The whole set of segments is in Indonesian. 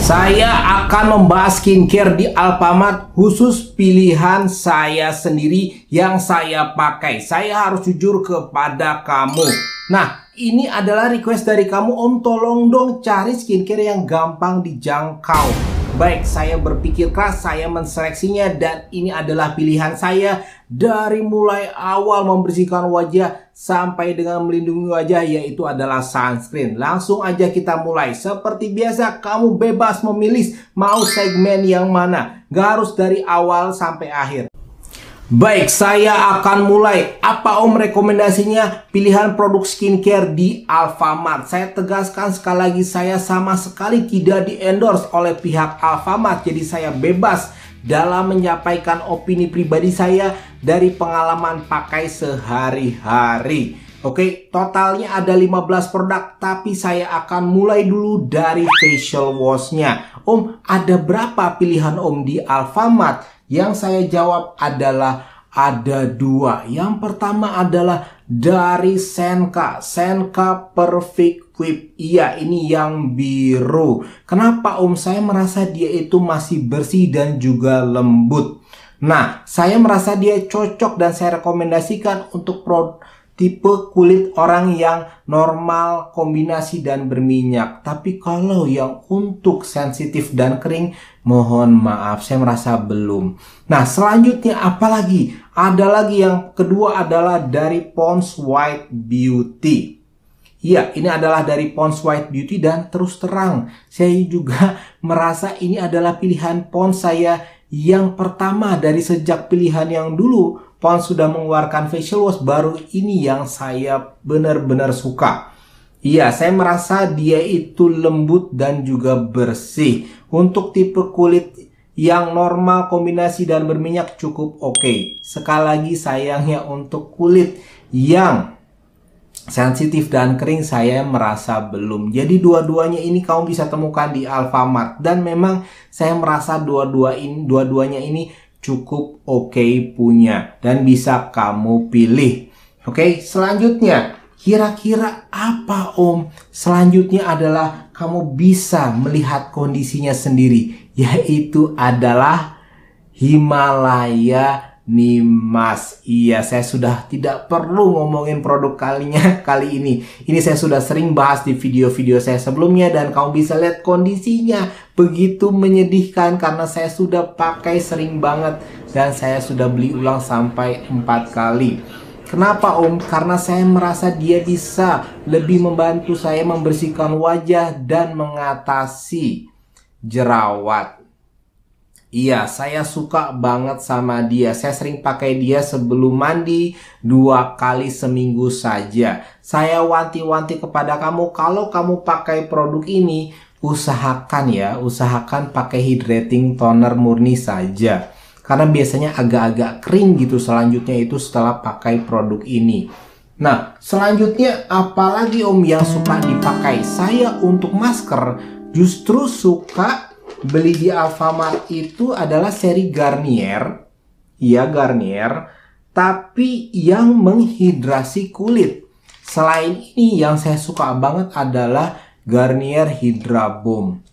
Saya akan membahas skincare di Alfamart khusus pilihan saya sendiri yang saya pakai. Saya harus jujur kepada kamu. Nah, ini adalah request dari kamu, Om, tolong dong cari skincare yang gampang dijangkau. Baik, saya berpikir keras, saya menseleksinya, dan ini adalah pilihan saya dari mulai awal membersihkan wajah sampai dengan melindungi wajah, yaitu adalah sunscreen. Langsung aja kita mulai. Seperti biasa, kamu bebas memilih mau segmen yang mana. Gak harus dari awal sampai akhir. Baik, saya akan mulai. Apa Om rekomendasinya pilihan produk skincare di Alfamart? Saya tegaskan sekali lagi, saya sama sekali tidak di-endorse oleh pihak Alfamart. Jadi saya bebas dalam menyampaikan opini pribadi saya dari pengalaman pakai sehari-hari. Oke, totalnya ada 15 produk, tapi saya akan mulai dulu dari facial wash-nya. Om, ada berapa pilihan Om di Alfamart? Yang saya jawab adalah ada 2. Yang pertama adalah dari Senka Perfect Whip. Iya, ini yang biru. Kenapa Om? Saya merasa dia itu masih bersih dan juga lembut. Nah, saya merasa dia cocok dan saya rekomendasikan untuk tipe kulit orang yang normal, kombinasi dan berminyak. Tapi kalau yang untuk sensitif dan kering, mohon maaf, saya merasa belum. Nah, selanjutnya apa lagi? Ada lagi, yang kedua adalah dari Pond's White Beauty. Iya, ini adalah dari Pond's White Beauty, dan terus terang, saya juga merasa ini adalah pilihan Pond's saya yang pertama dari sejak pilihan yang dulu. Pond's sudah mengeluarkan facial wash baru ini yang saya benar-benar suka. Iya, saya merasa dia itu lembut dan juga bersih. Untuk tipe kulit yang normal, kombinasi dan berminyak cukup oke. Sekali lagi sayangnya untuk kulit yang sensitif dan kering saya merasa belum. Jadi dua-duanya ini kamu bisa temukan di Alfamart, dan memang saya merasa dua-duanya ini cukup oke punya dan bisa kamu pilih. Oke, selanjutnya kira-kira apa Om? Selanjutnya adalah kamu bisa melihat kondisinya sendiri, yaitu adalah Himalaya Nimas. Iya, saya sudah tidak perlu ngomongin produk kali ini. Ini saya sudah sering bahas di video-video saya sebelumnya, dan kamu bisa lihat kondisinya begitu menyedihkan karena saya sudah pakai sering banget dan saya sudah beli ulang sampai 4 kali. Kenapa Om? Karena saya merasa dia bisa lebih membantu saya membersihkan wajah dan mengatasi jerawat. Iya, saya suka banget sama dia. Saya sering pakai dia sebelum mandi 2 kali seminggu saja. Saya wanti-wanti kepada kamu, kalau kamu pakai produk ini, usahakan pakai hydrating toner murni saja. Karena biasanya agak-agak kering gitu selanjutnya itu setelah pakai produk ini. Nah, selanjutnya apalagi Om yang suka dipakai? Saya untuk masker justru suka beli di Alfamart itu adalah seri Garnier. Iya, Garnier, tapi yang menghidrasi kulit. Selain ini yang saya suka banget adalah Garnier Hydra Bomb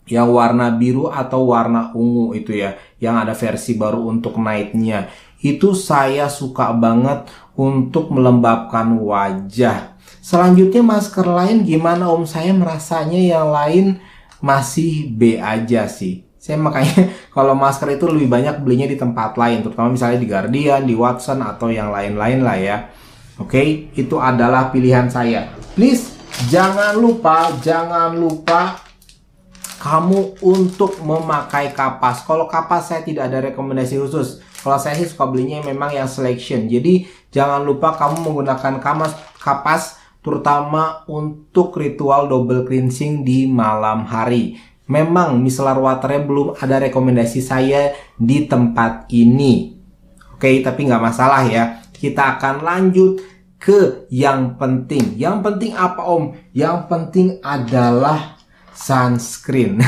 yang warna biru atau warna ungu itu ya, yang ada versi baru untuk night-nya. Itu saya suka banget untuk melembabkan wajah. Selanjutnya masker lain gimana Om? Saya merasanya yang lain masih B aja sih. Saya makanya kalau masker itu lebih banyak belinya di tempat lain, terutama misalnya di Guardian, di Watson, atau yang lain-lain lah ya. Oke, itu adalah pilihan saya. Please, jangan lupa kamu untuk memakai kapas. Kalau kapas saya tidak ada rekomendasi khusus. Kalau saya sih suka belinya memang yang selection. Jadi jangan lupa kamu menggunakan kapas terutama untuk ritual double cleansing di malam hari. Memang micellar waternya belum ada rekomendasi saya di tempat ini. Oke, tapi nggak masalah ya. Kita akan lanjut ke yang penting. Yang penting apa Om? Yang penting adalah sunscreen.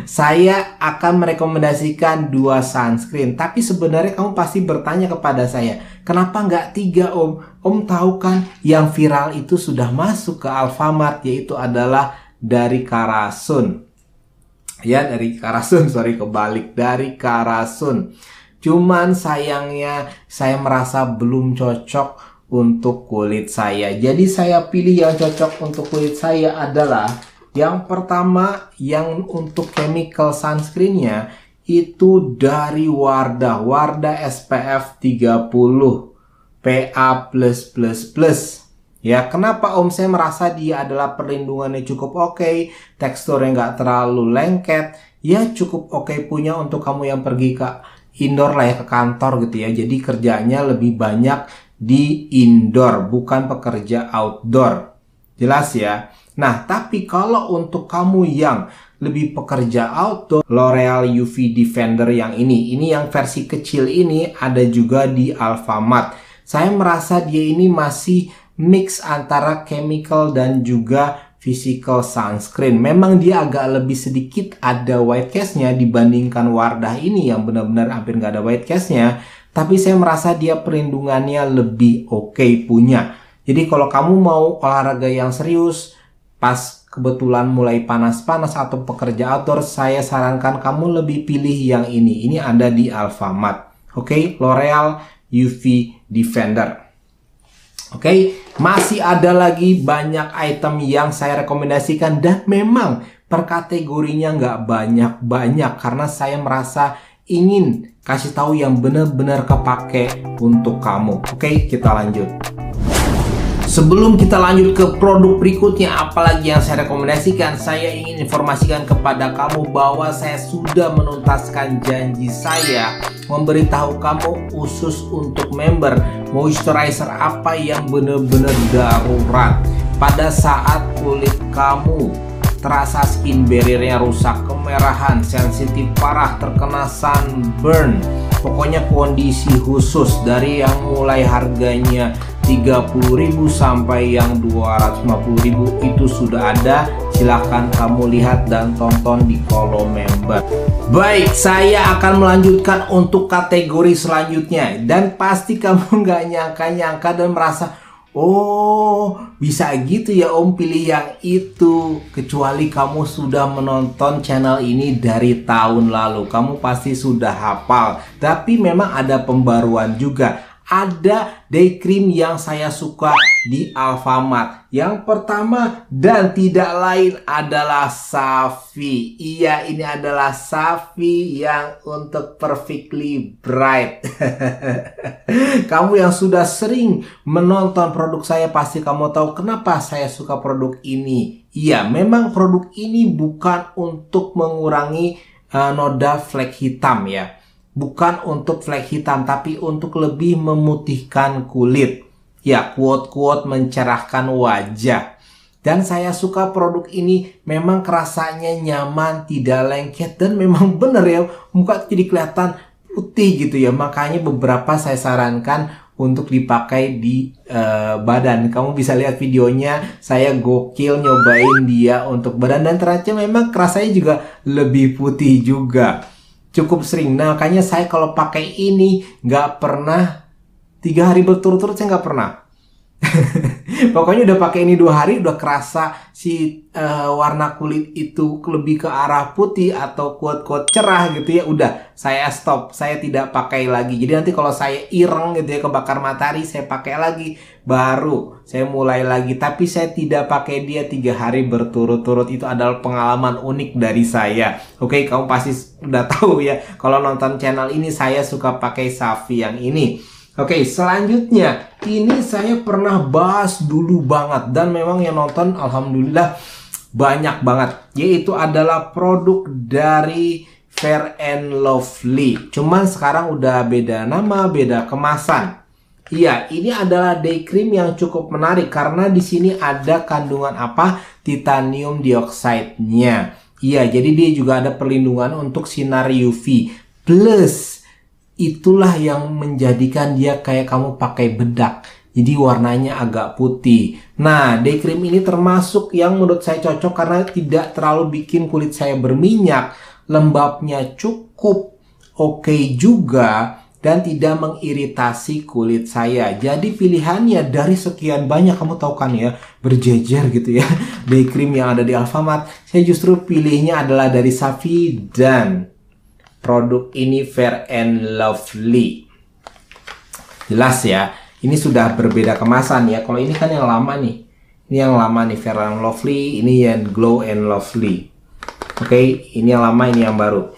Saya akan merekomendasikan 2 sunscreen. Tapi sebenarnya kamu pasti bertanya kepada saya, kenapa nggak 3 Om? Om tahu kan yang viral itu sudah masuk ke Alfamart, yaitu adalah dari Karasun. Ya, dari Karasun, sorry kebalik, dari Karasun. Cuman sayangnya saya merasa belum cocok untuk kulit saya. Jadi saya pilih yang cocok untuk kulit saya adalah yang pertama, yang untuk chemical sunscreennya itu dari Wardah. Wardah SPF 30 PA+++. Ya, kenapa Om saya merasa dia adalah perlindungannya cukup oke, teksturnya nggak terlalu lengket, ya cukup oke punya untuk kamu yang pergi ke indoor lah ya, ke kantor gitu ya. Jadi kerjanya lebih banyak di indoor, bukan pekerja outdoor. Jelas ya? Nah, tapi kalau untuk kamu yang lebih pekerja outdoor, L'Oreal UV Defender yang ini yang versi kecil ini ada juga di Alfamart. Saya merasa dia ini masih mix antara chemical dan juga physical sunscreen. Memang dia agak lebih sedikit ada white cast-nya dibandingkan Wardah ini yang benar-benar hampir nggak ada white cast-nya. Tapi saya merasa dia perlindungannya lebih oke punya. Jadi kalau kamu mau olahraga yang serius, pas kebetulan mulai panas-panas atau pekerja outdoor, saya sarankan kamu lebih pilih yang ini. Ini ada di Alfamart. Oke, L'Oreal UV Defender. Oke, masih ada lagi banyak item yang saya rekomendasikan dan memang per kategorinya nggak banyak-banyak karena saya merasa ingin kasih tahu yang benar-benar kepake untuk kamu. Oke, kita lanjut. Sebelum kita lanjut ke produk berikutnya, apalagi yang saya rekomendasikan, saya ingin informasikan kepada kamu bahwa saya sudah menuntaskan janji saya memberitahu kamu khusus untuk member moisturizer apa yang benar-benar darurat pada saat kulit kamu terasa skin barrier-nya rusak, kemerahan, sensitif parah, terkena sunburn. Pokoknya kondisi khusus dari yang mulai harganya 30.000 sampai yang 250.000 itu sudah ada. Silahkan kamu lihat dan tonton di kolom member. Baik, saya akan melanjutkan untuk kategori selanjutnya. Dan pasti kamu nggak nyangka-nyangka dan merasa, oh bisa gitu ya Om pilih yang itu. Kecuali kamu sudah menonton channel ini dari tahun lalu, kamu pasti sudah hafal. Tapi memang ada pembaruan juga. Ada day cream yang saya suka di Alfamart. Yang pertama dan tidak lain adalah Savi. Iya, ini adalah Savi yang untuk Perfectly Bright. Kamu yang sudah sering menonton produk saya pasti kamu tahu kenapa saya suka produk ini. Iya, memang produk ini bukan untuk mengurangi noda flek hitam ya. Bukan untuk flek hitam, tapi untuk lebih memutihkan kulit. Ya, quote-quote mencerahkan wajah. Dan saya suka produk ini, memang rasanya nyaman, tidak lengket, dan memang bener ya, muka jadi kelihatan putih gitu ya. Makanya beberapa saya sarankan untuk dipakai di badan. Kamu bisa lihat videonya, saya gokil nyobain dia untuk badan, dan ternyata memang rasanya juga lebih putih juga. Cukup sering. Nah, makanya saya kalau pakai ini nggak pernah 3 hari berturut-turut, saya nggak pernah. Pokoknya udah pakai ini 2 hari udah kerasa si warna kulit itu lebih ke arah putih atau quote-quote cerah gitu ya. Udah saya stop, saya tidak pakai lagi. Jadi nanti kalau saya ireng gitu ya, kebakar matahari, saya pakai lagi, baru saya mulai lagi. Tapi saya tidak pakai dia 3 hari berturut-turut. Itu adalah pengalaman unik dari saya. Oke, kamu pasti udah tahu ya, kalau nonton channel ini saya suka pakai Savi yang ini. Oke, selanjutnya ini saya pernah bahas dulu banget dan memang yang nonton alhamdulillah banyak banget, yaitu adalah produk dari Fair and Lovely. Cuman sekarang udah beda nama, beda kemasan. Iya, ini adalah day cream yang cukup menarik karena di sini ada kandungan apa? Titanium dioxide-nya. Iya, jadi dia juga ada perlindungan untuk sinar UV. Plus itulah yang menjadikan dia kayak kamu pakai bedak. Jadi warnanya agak putih. Nah, day cream ini termasuk yang menurut saya cocok karena tidak terlalu bikin kulit saya berminyak. Lembabnya cukup oke juga. dan tidak mengiritasi kulit saya. Jadi pilihannya dari sekian banyak, kamu tahu kan ya, berjejer gitu ya, day cream yang ada di Alfamart. Saya justru pilihnya adalah dari Safi dan produk ini Fair and Lovely. Jelas ya, ini sudah berbeda kemasan ya. Kalau ini kan yang lama nih. Ini yang lama nih, Fair and Lovely. Ini yang Glow and Lovely. Oke, ini yang lama, ini yang baru.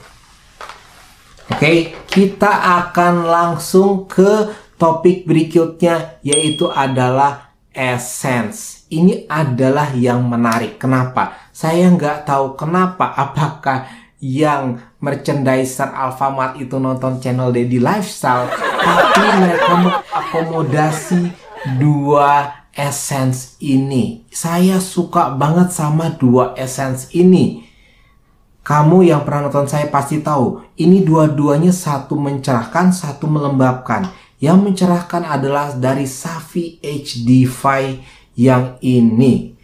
Oke, kita akan langsung ke topik berikutnya, yaitu adalah essence. Ini adalah yang menarik. Kenapa? Saya nggak tahu kenapa. Apakah yang merchandiser Alfamart itu nonton channel Daddy Lifestyle, tapi mereka mengakomodasi dua essence ini. Saya suka banget sama dua essence ini. Kamu yang pernah nonton saya pasti tahu, ini dua-duanya satu mencerahkan, satu melembabkan. Yang mencerahkan adalah dari Safi HD5 yang ini.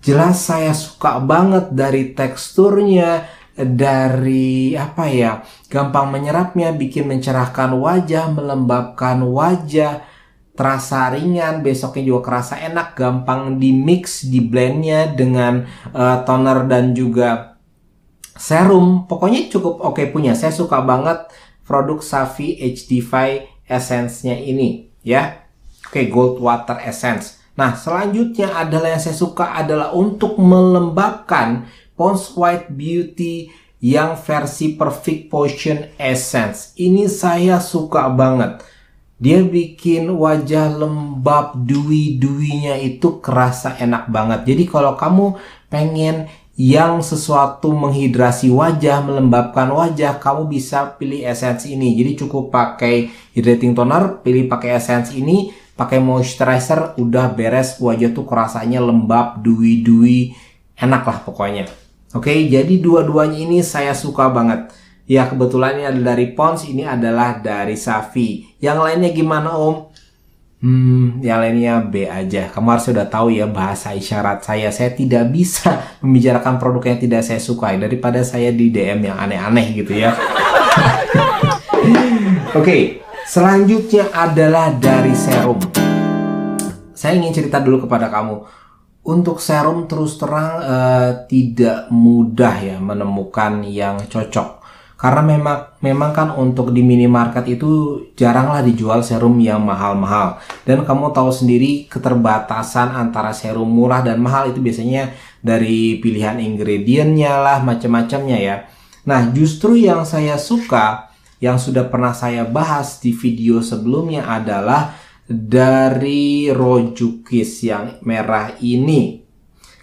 Jelas saya suka banget dari teksturnya, dari apa ya, gampang menyerapnya, bikin mencerahkan wajah, melembabkan wajah, terasa ringan, besoknya juga kerasa enak, gampang di mix, di blendnya dengan toner dan juga serum. Pokoknya cukup oke punya. Saya suka banget produk Safi HD5 Essence-nya ini ya. Oke, Gold Water Essence. Nah, selanjutnya adalah yang saya suka adalah untuk melembabkan Pond's White Beauty yang versi Perfect Potion Essence. Ini saya suka banget. Dia bikin wajah lembab, dewy-dewinya itu kerasa enak banget. Jadi kalau kamu pengen yang sesuatu menghidrasi wajah, melembabkan wajah, kamu bisa pilih essence ini. Jadi cukup pakai hydrating toner, pilih pakai essence ini, pakai moisturizer, udah beres, wajah tuh kerasanya lembab, dewy-dewy, enak lah pokoknya. Oke, jadi dua-duanya ini saya suka banget. Ya, kebetulan ini adalah dari Pond's, ini adalah dari Safi. Yang lainnya gimana, Om? Yang lainnya B aja. Kamu harus sudah tahu ya bahasa isyarat saya. Saya tidak bisa membicarakan produk yang tidak saya sukai daripada saya di DM yang aneh-aneh gitu ya. Oke, selanjutnya adalah dari serum. Saya ingin cerita dulu kepada kamu. Untuk serum terus terang tidak mudah ya menemukan yang cocok. Karena memang kan untuk di minimarket itu jaranglah dijual serum yang mahal-mahal. Dan kamu tahu sendiri keterbatasan antara serum murah dan mahal itu biasanya dari pilihan ingredientnya lah, macam-macamnya ya. Nah, justru yang saya suka, yang sudah pernah saya bahas di video sebelumnya adalah dari Rojukis yang merah ini.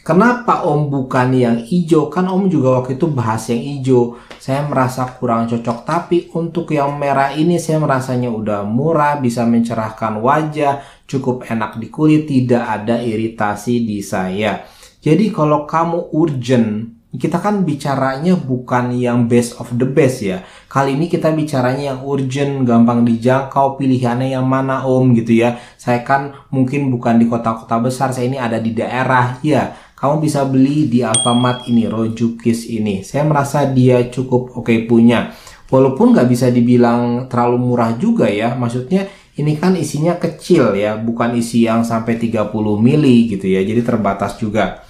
Kenapa Om bukan yang hijau? Kan Om juga waktu itu bahas yang hijau. Saya merasa kurang cocok. Tapi untuk yang merah ini saya merasanya udah murah, bisa mencerahkan wajah, cukup enak di kulit, tidak ada iritasi di saya. Jadi kalau kamu urgent, kita kan bicaranya bukan yang best of the best ya. Kali ini kita bicaranya yang urgent, gampang dijangkau, pilihannya yang mana Om gitu ya. Saya kan mungkin bukan di kota-kota besar, saya ini ada di daerah ya. Kamu bisa beli di Alfamart ini, Rojukis ini. Saya merasa dia cukup oke punya. Walaupun nggak bisa dibilang terlalu murah juga ya. Maksudnya ini kan isinya kecil ya, bukan isi yang sampai 30 mili gitu ya. Jadi terbatas juga.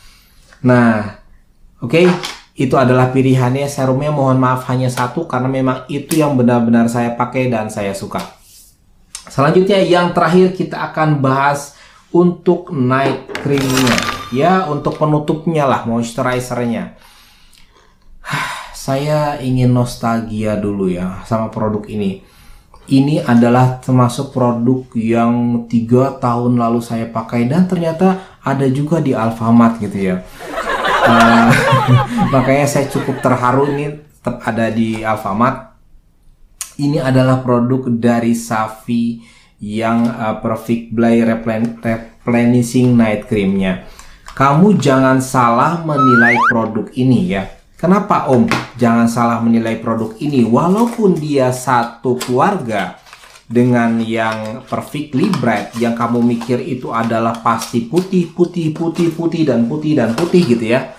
Nah, oke, itu adalah pilihannya. Serumnya mohon maaf hanya satu karena memang itu yang benar-benar saya pakai dan saya suka. Selanjutnya yang terakhir kita akan bahas untuk night creamnya. Ya, untuk penutupnya lah, moisturizernya. Saya ingin nostalgia dulu ya sama produk ini. Ini adalah termasuk produk yang 3 tahun lalu saya pakai dan ternyata ada juga di Alfamart gitu ya. Makanya saya cukup terharu ini tetap ada di Alfamart. Ini adalah produk dari Safi yang Perfect Blay Replenishing Night Creamnya. Kamu jangan salah menilai produk ini ya. Kenapa Om? Jangan salah menilai produk ini. Walaupun dia satu keluarga dengan yang Perfectly Bright, yang kamu mikir itu adalah pasti putih, putih, putih, putih, dan putih, dan putih gitu ya.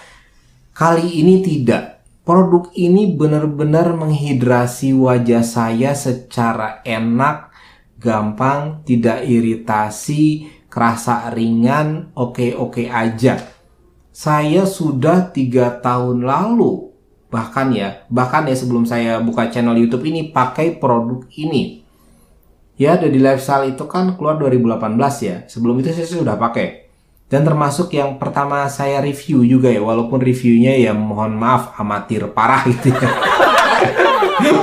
Kali ini tidak. Produk ini benar-benar menghidrasi wajah saya secara enak, gampang, tidak iritasi, kerasa ringan, oke-oke aja. Saya sudah 3 tahun lalu, bahkan ya sebelum saya buka channel YouTube ini pakai produk ini. Ya, Daddy Lifestyle itu kan keluar 2018 ya. Sebelum itu saya sudah pakai. Dan termasuk yang pertama saya review juga ya, walaupun reviewnya ya mohon maaf amatir parah gitu ya.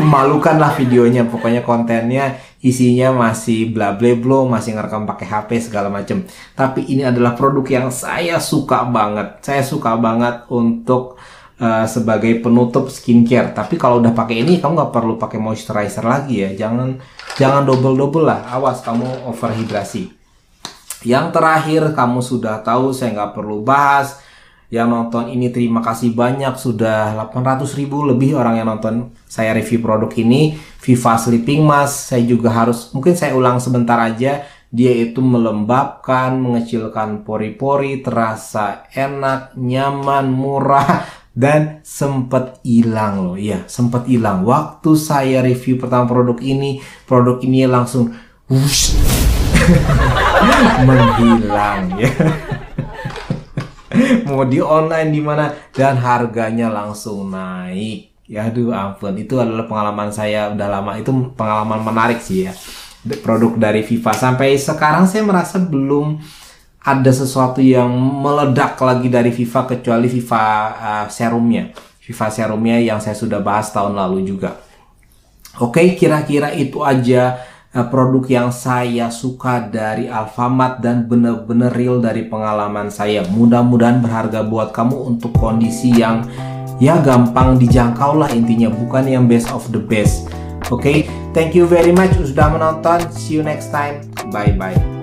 Memalukan lah videonya, pokoknya kontennya isinya masih bla bla bla, masih ngerekam pakai HP segala macam. Tapi ini adalah produk yang saya suka banget. Saya suka banget untuk sebagai penutup skincare. Tapi kalau udah pakai ini kamu nggak perlu pakai moisturizer lagi ya. Jangan double lah. Awas kamu overhidrasi. Yang terakhir kamu sudah tahu, saya nggak perlu bahas. Yang nonton ini terima kasih banyak, sudah 800.000 lebih orang yang nonton saya review produk ini. Viva Sleeping Mask, saya juga harus, mungkin saya ulang sebentar aja. Dia itu melembabkan, mengecilkan pori-pori, terasa enak, nyaman, murah, dan sempet hilang loh. Ya, sempet hilang. Waktu saya review pertama produk ini langsung wush, menghilang ya. Mau di online di mana dan harganya langsung naik. Ya aduh ampun, itu adalah pengalaman saya udah lama, itu pengalaman menarik sih ya. Produk dari Viva sampai sekarang saya merasa belum ada sesuatu yang meledak lagi dari Viva kecuali Viva serumnya. Viva serumnya yang saya sudah bahas tahun lalu juga. Oke, kira-kira itu aja produk yang saya suka dari Alfamart dan bener-bener real dari pengalaman saya. Mudah-mudahan berharga buat kamu untuk kondisi yang ya gampang dijangkau lah intinya, bukan yang best of the best. Oke, thank you very much sudah menonton. See you next time. Bye bye.